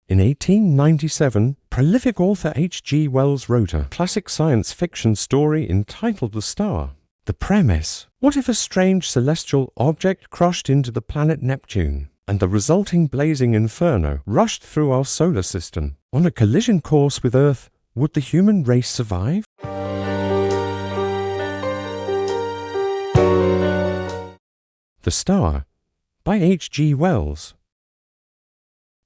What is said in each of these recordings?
In 1897, prolific author H.G. Wells wrote a classic science fiction story entitled The Star. The premise: what if a strange celestial object crashed into the planet Neptune, and the resulting blazing inferno rushed through our solar system? On a collision course with Earth, would the human race survive? The Star, by H.G. Wells.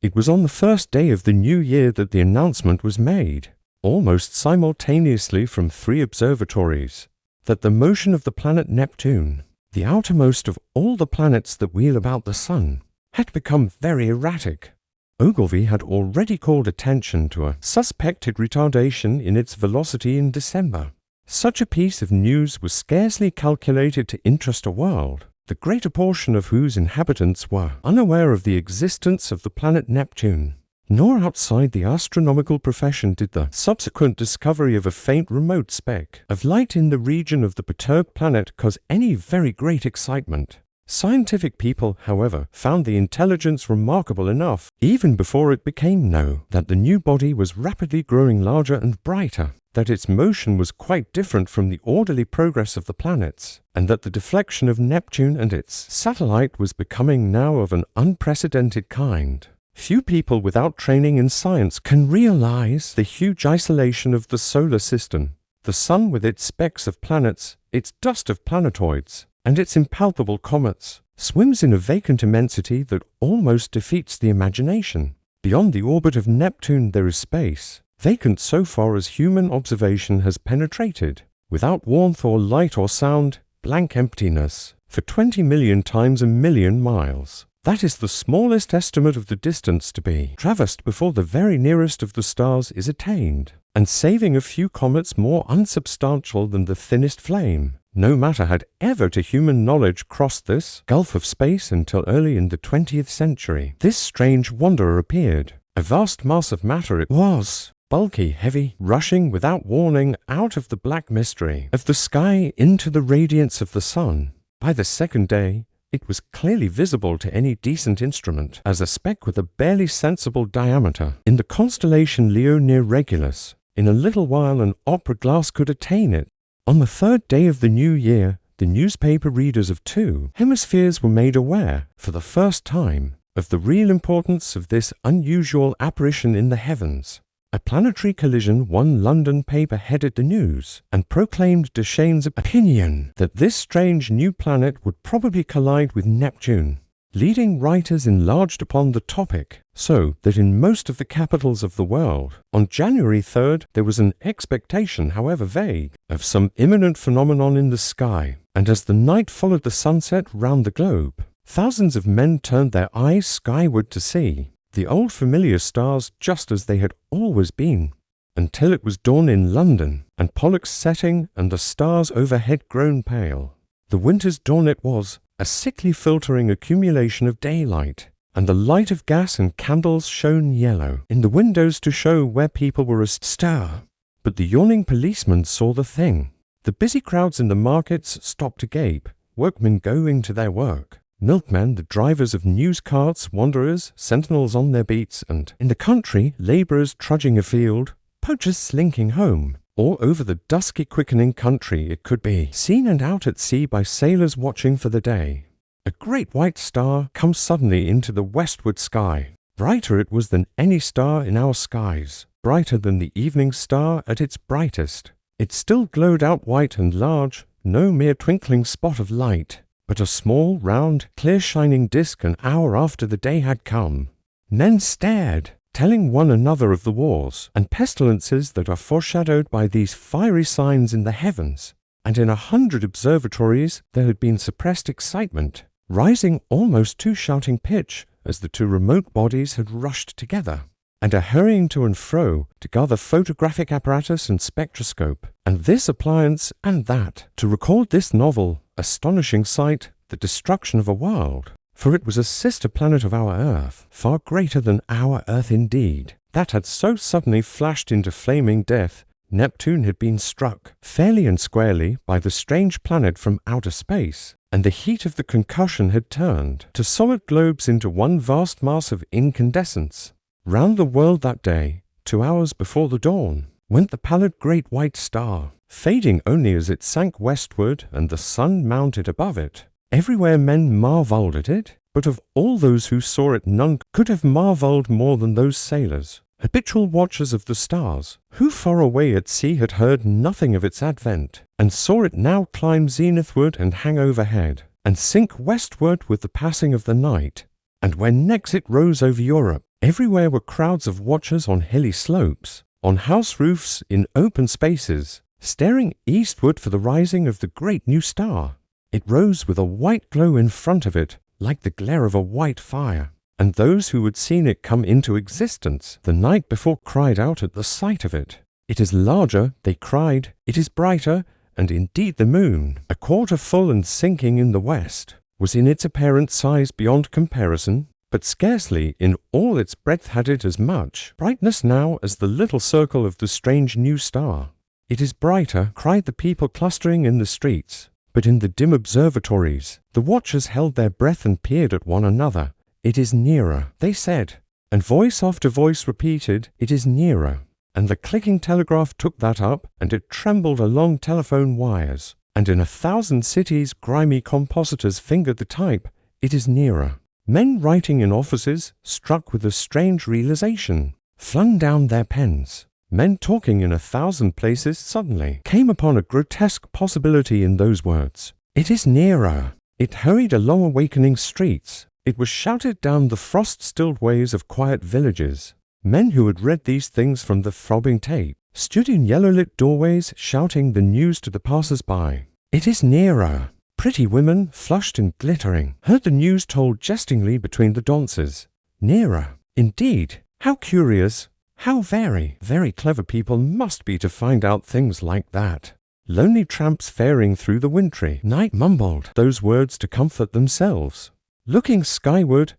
It was on the first day of the new year that the announcement was made, almost simultaneously from 3 observatories, that the motion of the planet Neptune, the outermost of all the planets that wheel about the Sun, had become very erratic. Ogilvy had already called attention to a suspected retardation in its velocity in December. Such a piece of news was scarcely calculated to interest a world, the greater portion of whose inhabitants were unaware of the existence of the planet Neptune. Nor outside the astronomical profession did the subsequent discovery of a faint remote speck of light in the region of the perturbed planet cause any very great excitement. Scientific people, however, found the intelligence remarkable enough, even before it became known, that the new body was rapidly growing larger and brighter, that its motion was quite different from the orderly progress of the planets, and that the deflection of Neptune and its satellite was becoming now of an unprecedented kind. Few people without training in science can realize the huge isolation of the solar system. The Sun with its specks of planets, its dust of planetoids, and its impalpable comets, swims in a vacant immensity that almost defeats the imagination. Beyond the orbit of Neptune there is space, vacant so far as human observation has penetrated, without warmth or light or sound, blank emptiness, for 20 million times a million miles. That is the smallest estimate of the distance to be traversed before the very nearest of the stars is attained, and saving a few comets more unsubstantial than the thinnest flame, no matter had ever to human knowledge crossed this gulf of space until early in the 20th century. This strange wanderer appeared. A vast mass of matter it was, bulky, heavy, rushing without warning out of the black mystery of the sky into the radiance of the Sun. By the second day, it was clearly visible to any decent instrument as a speck with a barely sensible diameter in the constellation Leo near Regulus. In a little while an opera glass could attain it. On the 3rd day of the new year, the newspaper readers of 2 hemispheres were made aware, for the first time, of the real importance of this unusual apparition in the heavens. A planetary collision, one London paper headed the news, and proclaimed Deschaines' opinion that this strange new planet would probably collide with Neptune. Leading writers enlarged upon the topic, so that in most of the capitals of the world, on January 3rd, there was an expectation, however vague, of some imminent phenomenon in the sky, and as the night followed the sunset round the globe, thousands of men turned their eyes skyward to see the old familiar stars just as they had always been, until it was dawn in London, and Pollux setting, and the stars overhead grown pale. The winter's dawn it was, a sickly filtering accumulation of daylight, and the light of gas and candles shone yellow in the windows to show where people were astir. But the yawning policeman saw the thing. The busy crowds in the markets stopped to gape, workmen going to their work, milkmen, the drivers of news carts, wanderers, sentinels on their beats, and, in the country, labourers trudging afield, poachers slinking home. All over the dusky quickening country it could be seen, and out at sea by sailors watching for the day. A great white star comes suddenly into the westward sky. Brighter it was than any star in our skies, brighter than the evening star at its brightest. It still glowed out white and large, no mere twinkling spot of light, but a small, round, clear-shining disk an hour after the day had come. Men stared, telling one another of the wars and pestilences that are foreshadowed by these fiery signs in the heavens, and in 100 observatories there had been suppressed excitement, rising almost to shouting pitch as the 2 remote bodies had rushed together, and a hurrying to and fro to gather photographic apparatus and spectroscope, and this appliance and that, to record this novel, astonishing sight, the destruction of a world. For it was a sister planet of our Earth, far greater than our Earth indeed, that had so suddenly flashed into flaming death. Neptune had been struck, fairly and squarely, by the strange planet from outer space, and the heat of the concussion had turned to solid globes into one vast mass of incandescence. Round the world that day, 2 hours before the dawn, went the pallid great white star, fading only as it sank westward and the sun mounted above it. Everywhere men marvelled at it, but of all those who saw it none could have marvelled more than those sailors, habitual watchers of the stars, who far away at sea had heard nothing of its advent, and saw it now climb zenithward and hang overhead, and sink westward with the passing of the night. And when next it rose over Europe, everywhere were crowds of watchers on hilly slopes, on house roofs, in open spaces, staring eastward for the rising of the great new star. It rose with a white glow in front of it, like the glare of a white fire, and those who had seen it come into existence the night before cried out at the sight of it. It is larger, they cried, it is brighter, and indeed the moon, a quarter full and sinking in the west, was in its apparent size beyond comparison, but scarcely in all its breadth had it as much brightness now as the little circle of the strange new star. It is brighter, cried the people clustering in the streets, but in the dim observatories the watchers held their breath and peered at one another. It is nearer, they said, and voice after voice repeated, it is nearer, and the clicking telegraph took that up, and it trembled along telephone wires, and in 1,000 cities grimy compositors fingered the type, it is nearer. Men writing in offices, struck with a strange realization, flung down their pens. Men talking in 1,000 places suddenly came upon a grotesque possibility in those words. It is nearer. It hurried along awakening streets. It was shouted down the frost-stilled ways of quiet villages. Men who had read these things from the throbbing tape stood in yellow-lit doorways shouting the news to the passers-by. It is nearer. Pretty women, flushed and glittering, heard the news told jestingly between the dances. Nearer. Indeed, how curious, how very, very clever people must be to find out things like that. Lonely tramps faring through the wintry night mumbled those words to comfort themselves. Looking skyward,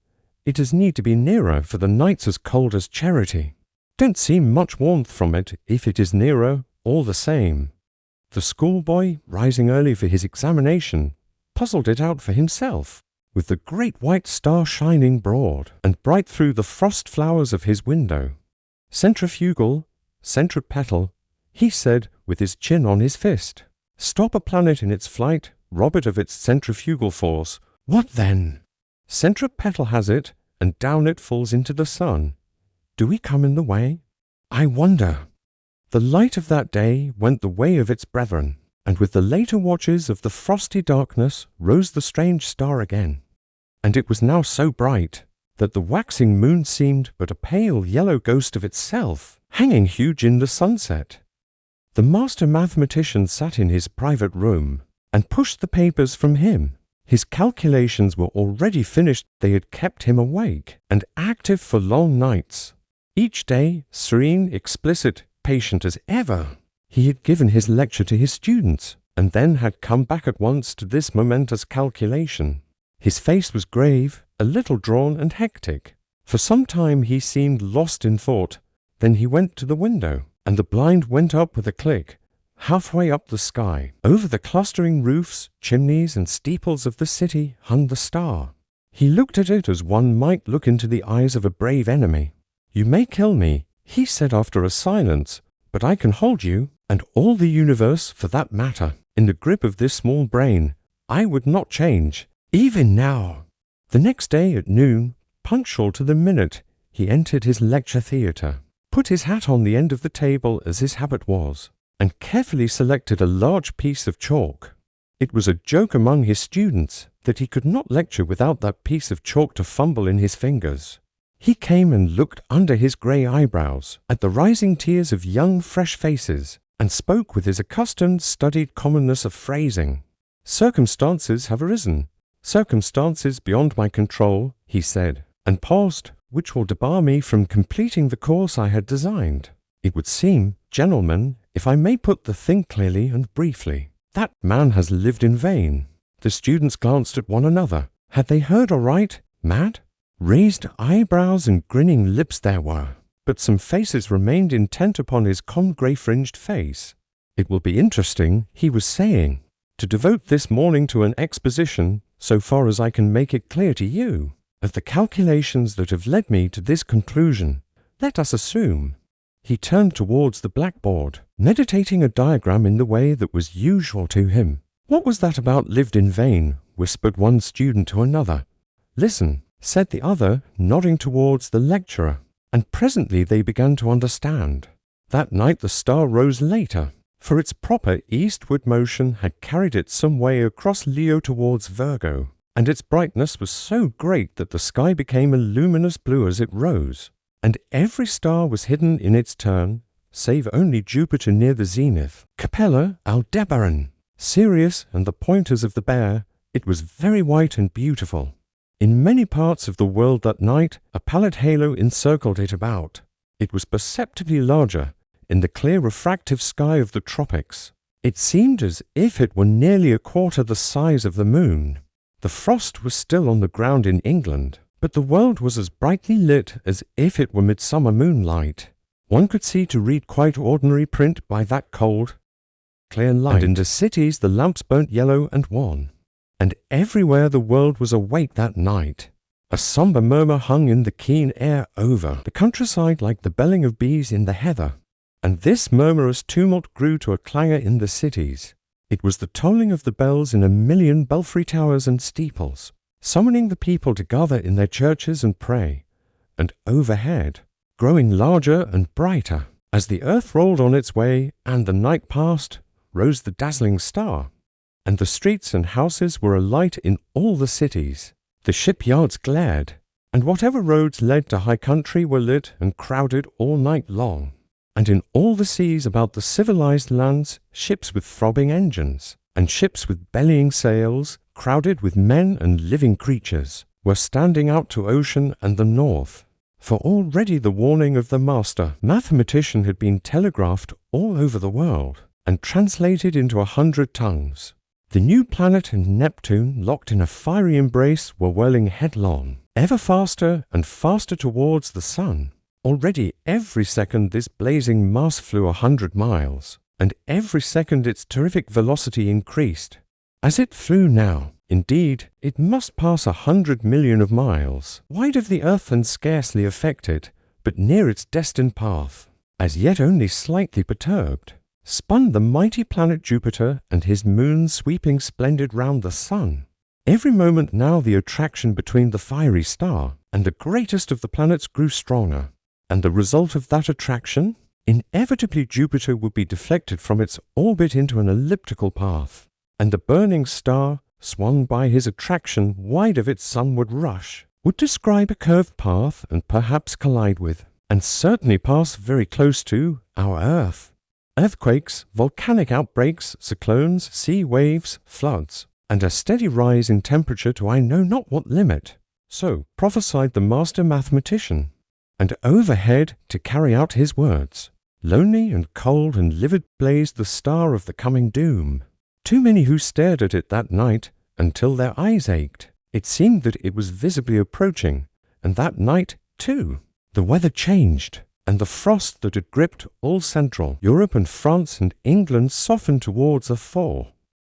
it is need to be nearer, for the night's as cold as charity. Don't see much warmth from it if it is nearer, all the same. The schoolboy, rising early for his examination, puzzled it out for himself, with the great white star shining broad and bright through the frost flowers of his window. Centrifugal, centripetal, he said with his chin on his fist. Stop a planet in its flight, rob it of its centrifugal force. What then? Centripetal has it, and down it falls into the sun. Do we come in the way? I wonder. The light of that day went the way of its brethren, and with the later watches of the frosty darkness rose the strange star again. And it was now so bright that the waxing moon seemed but a pale yellow ghost of itself, hanging huge in the sunset. The master mathematician sat in his private room, and pushed the papers from him. His calculations were already finished. They had kept him awake and active for long nights. Each day, serene, explicit, patient as ever, he had given his lecture to his students, and then had come back at once to this momentous calculation. His face was grave, a little drawn and hectic. For some time he seemed lost in thought. Then he went to the window, and the blind went up with a click. Halfway up the sky, over the clustering roofs, chimneys, and steeples of the city, hung the star. He looked at it as one might look into the eyes of a brave enemy. You may kill me, he said after a silence, but I can hold you, and all the universe, for that matter, in the grip of this small brain. I would not change, even now. The next day at noon, punctual to the minute, he entered his lecture theatre, put his hat on the end of the table as his habit was, and carefully selected a large piece of chalk. It was a joke among his students that he could not lecture without that piece of chalk to fumble in his fingers. He came and looked under his grey eyebrows at the rising tears of young, fresh faces, and spoke with his accustomed, studied commonness of phrasing. Circumstances have arisen, circumstances beyond my control, he said, and paused, which will debar me from completing the course I had designed. It would seem, gentlemen, if I may put the thing clearly and briefly, that man has lived in vain. The students glanced at one another. Had they heard aright? Mad? Raised eyebrows and grinning lips there were, but some faces remained intent upon his calm grey-fringed face. It will be interesting, he was saying, to devote this morning to an exposition, so far as I can make it clear to you, of the calculations that have led me to this conclusion, let us assume. He turned towards the blackboard, meditating a diagram in the way that was usual to him. What was that about lived in vain? Whispered one student to another. Listen, said the other, nodding towards the lecturer, and presently they began to understand. That night the star rose later, for its proper eastward motion had carried it some way across Leo towards Virgo, and its brightness was so great that the sky became a luminous blue as it rose, and every star was hidden in its turn, save only Jupiter near the zenith, Capella, Aldebaran, Sirius, and the pointers of the Bear. It was very white and beautiful. In many parts of the world that night, a pallid halo encircled it about. It was perceptibly larger in the clear refractive sky of the tropics. It seemed as if it were nearly a quarter the size of the moon. The frost was still on the ground in England, but the world was as brightly lit as if it were midsummer moonlight. One could see to read quite ordinary print by that cold, clear light, and in the cities the lamps burnt yellow and wan. And everywhere the world was awake that night. A sombre murmur hung in the keen air over the countryside like the belling of bees in the heather, and this murmurous tumult grew to a clangor in the cities. It was the tolling of the bells in a million belfry towers and steeples, summoning the people to gather in their churches and pray. And overhead, growing larger and brighter, as the earth rolled on its way and the night passed, rose the dazzling star. And the streets and houses were alight in all the cities. The shipyards glared, and whatever roads led to high country were lit and crowded all night long. And in all the seas about the civilized lands, ships with throbbing engines, and ships with bellying sails, crowded with men and living creatures, were standing out to ocean and the north. For already the warning of the master mathematician had been telegraphed all over the world, and translated into 100 tongues. The new planet and Neptune, locked in a fiery embrace, were whirling headlong, ever faster and faster towards the sun. Already every second this blazing mass flew 100 miles, and every second its terrific velocity increased. As it flew now, indeed, it must pass 100 million of miles, wide of the earth and scarcely affected, but near its destined path, as yet only slightly perturbed. Spun the mighty planet Jupiter and his moons sweeping splendid round the sun. Every moment now the attraction between the fiery star and the greatest of the planets grew stronger, and the result of that attraction, inevitably Jupiter would be deflected from its orbit into an elliptical path, and the burning star, swung by his attraction wide of its sunward rush, would describe a curved path and perhaps collide with, and certainly pass very close to, our Earth. Earthquakes, volcanic outbreaks, cyclones, sea waves, floods, and a steady rise in temperature to I know not what limit. So prophesied the master mathematician. And overhead, to carry out his words, lonely and cold and livid blazed the star of the coming doom. Too many who stared at it that night, until their eyes ached. It seemed that it was visibly approaching, and that night, too, the weather changed, and the frost that had gripped all Central Europe and France and England softened towards a thaw.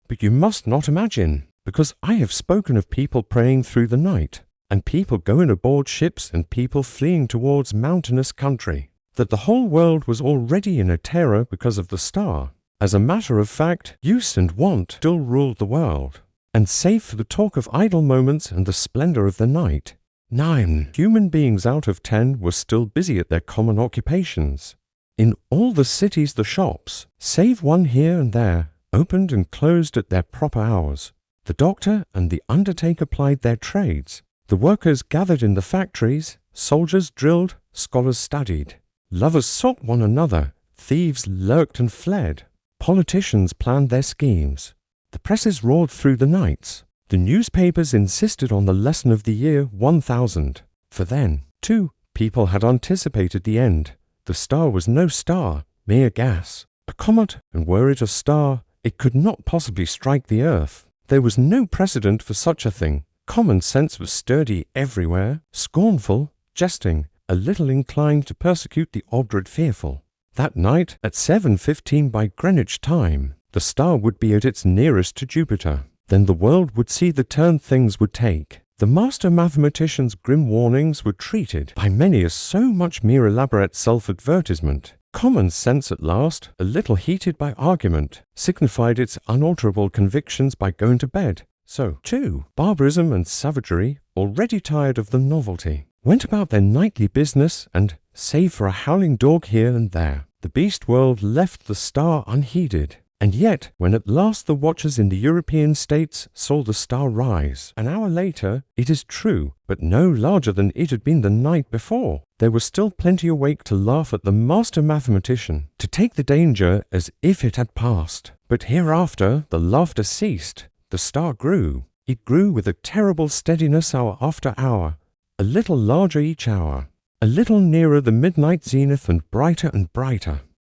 But you must not imagine, because I have spoken of people praying through the night, and people going aboard ships and people fleeing towards mountainous country, that the whole world was already in a terror because of the star. As a matter of fact, use and want still ruled the world, and save for the talk of idle moments and the splendor of the night, 9 human beings out of 10 were still busy at their common occupations. In all the cities the shops, save one here and there, opened and closed at their proper hours. The doctor and the undertaker plied their trades. The workers gathered in the factories, soldiers drilled, scholars studied. Lovers sought one another, thieves lurked and fled. Politicians planned their schemes. The presses roared through the nights. The newspapers insisted on the lesson of the year 1000. For then, too, people had anticipated the end. The star was no star, mere gas, a comet, and were it a star, it could not possibly strike the earth. There was no precedent for such a thing. Common sense was sturdy everywhere, scornful, jesting, a little inclined to persecute the obdurate fearful. That night, at 7:15 by Greenwich time, the star would be at its nearest to Jupiter. Then the world would see the turn things would take. The master mathematician's grim warnings were treated by many as so much mere elaborate self-advertisement. Common sense at last, a little heated by argument, signified its unalterable convictions by going to bed. So, too, barbarism and savagery, already tired of the novelty, went about their nightly business, and, save for a howling dog here and there, the beast world left the star unheeded. And yet, when at last the watchers in the European states saw the star rise, an hour later, it is true, but no larger than it had been the night before, there were still plenty awake to laugh at the master mathematician, to take the danger as if it had passed. But hereafter the laughter ceased. The star grew. It grew with a terrible steadiness hour after hour, a little larger each hour, a little nearer the midnight zenith and brighter,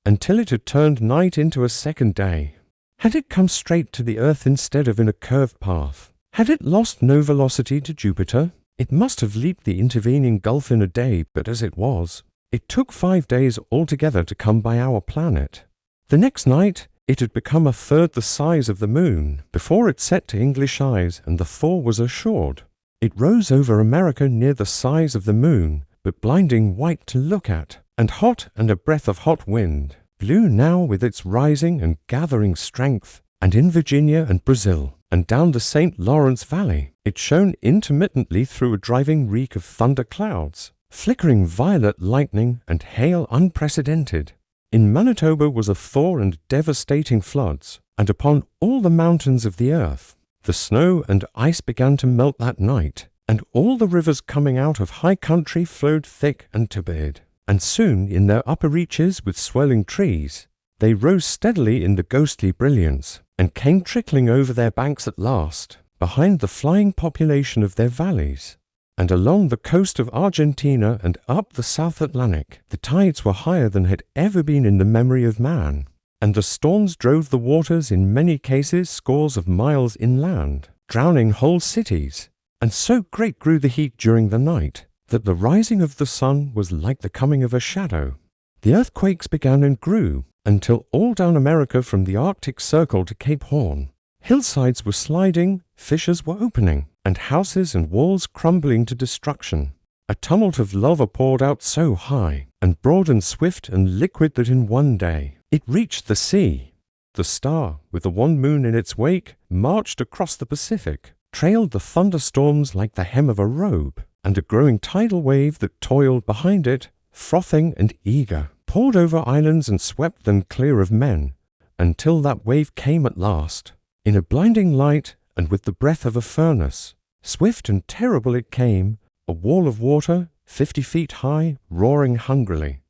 until it had turned night into a second day. Had it come straight to the earth instead of in a curved path? Had it lost no velocity to Jupiter? It must have leaped the intervening gulf in a day, but as it was, it took 5 days altogether to come by our planet. The next night, it had become a third the size of the moon, before it set to English eyes, and the thaw was assured. It rose over America near the size of the moon, but blinding white to look at, and hot, and a breath of hot wind, blew now with its rising and gathering strength, and in Virginia and Brazil, and down the St. Lawrence Valley, it shone intermittently through a driving reek of thunder clouds, flickering violet lightning and hail unprecedented. In Manitoba was a thaw and devastating floods, and upon all the mountains of the earth, the snow and ice began to melt that night, and all the rivers coming out of high country flowed thick and turbid. And soon, in their upper reaches with swelling trees, they rose steadily in the ghostly brilliance, and came trickling over their banks at last, behind the flying population of their valleys. And along the coast of Argentina and up the South Atlantic, the tides were higher than had ever been in the memory of man, and the storms drove the waters in many cases scores of miles inland, drowning whole cities. And so great grew the heat during the night, that the rising of the sun was like the coming of a shadow. The earthquakes began and grew, until all down America from the Arctic Circle to Cape Horn, hillsides were sliding, fissures were opening, and houses and walls crumbling to destruction. A tumult of lava poured out so high, and broad and swift and liquid that in one day it reached the sea. The star, with the one moon in its wake, marched across the Pacific, trailed the thunderstorms like the hem of a robe, and a growing tidal wave that toiled behind it, frothing and eager, poured over islands and swept them clear of men, until that wave came at last, in a blinding light and with the breath of a furnace. Swift and terrible it came, a wall of water, 50 feet high, roaring hungrily.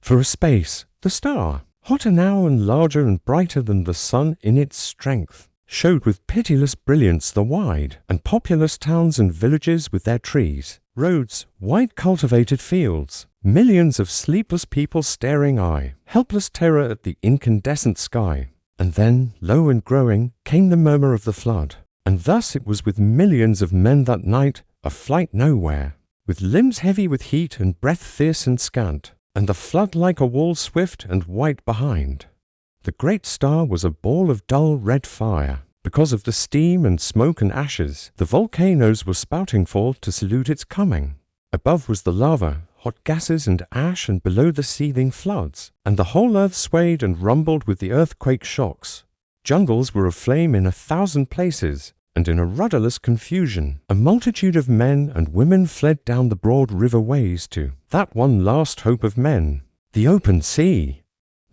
For a space, the star, hotter now and larger and brighter than the sun in its strength, showed with pitiless brilliance the wide and populous towns and villages with their trees, roads, wide cultivated fields, millions of sleepless people staring helpless terror at the incandescent sky. And then, low and growing, came the murmur of the flood. And thus it was with millions of men that night, a flight nowhere, with limbs heavy with heat and breath fierce and scant, and the flood like a wall swift and white behind. The great star was a ball of dull red fire. Because of the steam and smoke and ashes, the volcanoes were spouting forth to salute its coming. Above was the lava, hot gases and ash, and below the seething floods, and the whole earth swayed and rumbled with the earthquake shocks. Jungles were aflame in 1,000 places, and in a rudderless confusion, a multitude of men and women fled down the broad river ways to that one last hope of men, the open sea.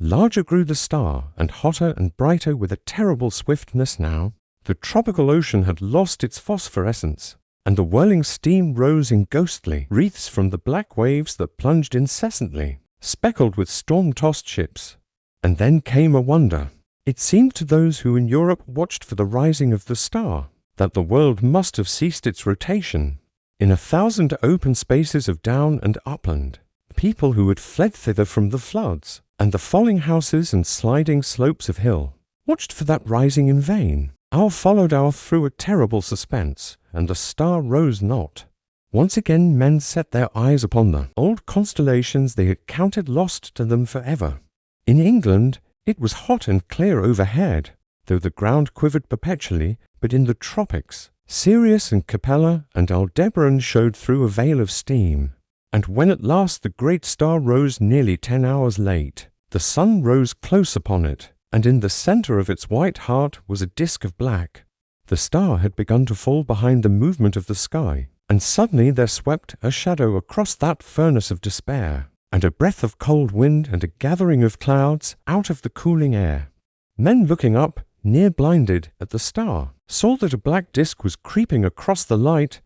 Larger grew the star, and hotter and brighter with a terrible swiftness now. The tropical ocean had lost its phosphorescence, and the whirling steam rose in ghostly wreaths from the black waves that plunged incessantly, speckled with storm-tossed ships. And then came a wonder. It seemed to those who in Europe watched for the rising of the star that the world must have ceased its rotation. In 1,000 open spaces of down and upland, people who had fled thither from the floods, and the falling houses and sliding slopes of hill, watched for that rising in vain. Hour followed hour through a terrible suspense, and the star rose not. Once again men set their eyes upon the old constellations they had counted lost to them forever. In England it was hot and clear overhead, though the ground quivered perpetually, but in the tropics Sirius and Capella and Aldebaran showed through a veil of steam, and when at last the great star rose nearly 10 hours late, the sun rose close upon it, and in the centre of its white heart was a disk of black. The star had begun to fall behind the movement of the sky, and suddenly there swept a shadow across that furnace of despair, and a breath of cold wind and a gathering of clouds out of the cooling air. Men looking up, near blinded, at the star, saw that a black disk was creeping across the light.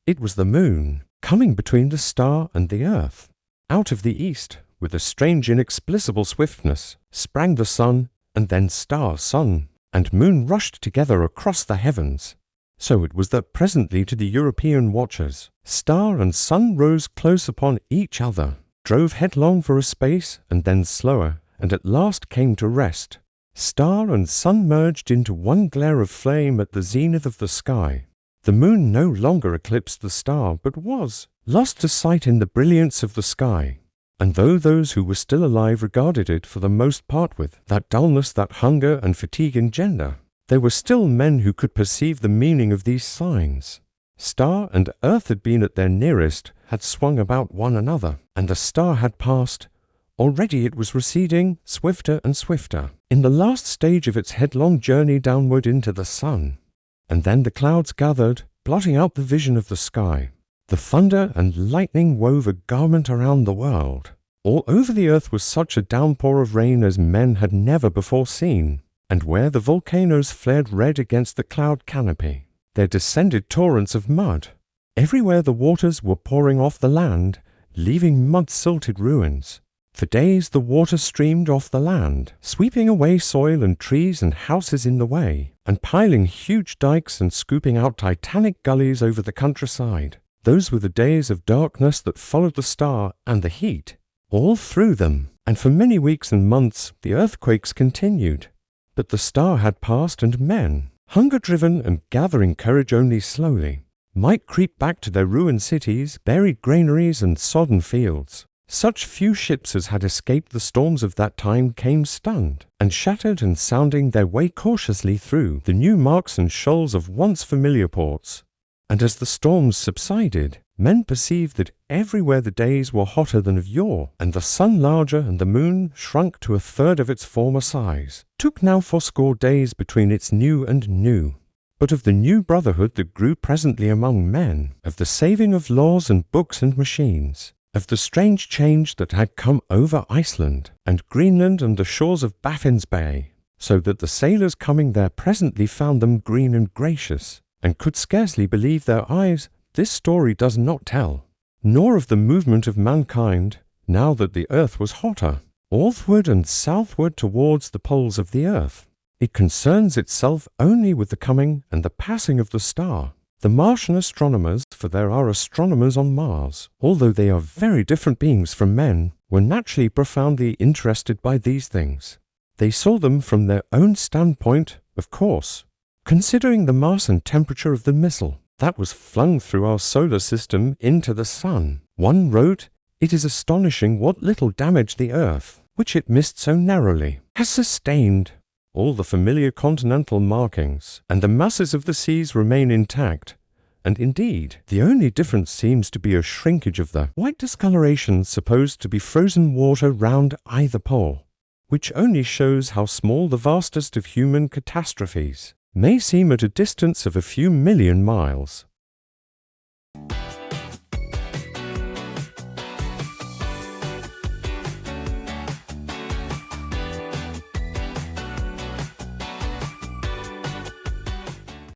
It was the moon, coming between the star and the earth. Out of the east, with a strange inexplicable swiftness, sprang the sun, and then star, sun, and moon rushed together across the heavens. So it was that presently to the European watchers, star and sun rose close upon each other, drove headlong for a space, and then slower, and at last came to rest. Star and sun merged into one glare of flame at the zenith of the sky. The moon no longer eclipsed the star, but was lost to sight in the brilliance of the sky. And though those who were still alive regarded it for the most part with that dullness that hunger and fatigue engender, there were still men who could perceive the meaning of these signs. Star and earth had been at their nearest, had swung about one another, and the star had passed. Already it was receding, swifter and swifter, in the last stage of its headlong journey downward into the sun. And then the clouds gathered, blotting out the vision of the sky. The thunder and lightning wove a garment around the world. All over the earth was such a downpour of rain as men had never before seen, and where the volcanoes flared red against the cloud canopy, there descended torrents of mud. Everywhere the waters were pouring off the land, leaving mud-silted ruins. For days the water streamed off the land, sweeping away soil and trees and houses in the way, and piling huge dikes and scooping out titanic gullies over the countryside. Those were the days of darkness that followed the star and the heat. All through them, and for many weeks and months, the earthquakes continued. But the star had passed, and men, hunger-driven and gathering courage only slowly, might creep back to their ruined cities, buried granaries, and sodden fields. Such few ships as had escaped the storms of that time came stunned, and shattered and sounding their way cautiously through the new marks and shoals of once familiar ports. And as the storms subsided, men perceived that everywhere the days were hotter than of yore, and the sun larger, and the moon, shrunk to a third of its former size, took now fourscore days between its new and new. But of the new brotherhood that grew presently among men, of the saving of laws and books and machines, of the strange change that had come over Iceland and Greenland and the shores of Baffin's Bay, so that the sailors coming there presently found them green and gracious, and could scarcely believe their eyes, this story does not tell, nor of the movement of mankind, now that the earth was hotter, northward and southward towards the poles of the earth. It concerns itself only with the coming and the passing of the star. The Martian astronomers, for there are astronomers on Mars, although they are very different beings from men, were naturally profoundly interested by these things. They saw them from their own standpoint, of course, considering the mass and temperature of the missile that was flung through our solar system into the sun. One wrote, "It is astonishing what little damage the Earth, which it missed so narrowly, has sustained. All the familiar continental markings and the masses of the seas remain intact, and indeed, the only difference seems to be a shrinkage of the white discoloration supposed to be frozen water round either pole, which only shows how small the vastest of human catastrophes may seem at a distance of a few million miles.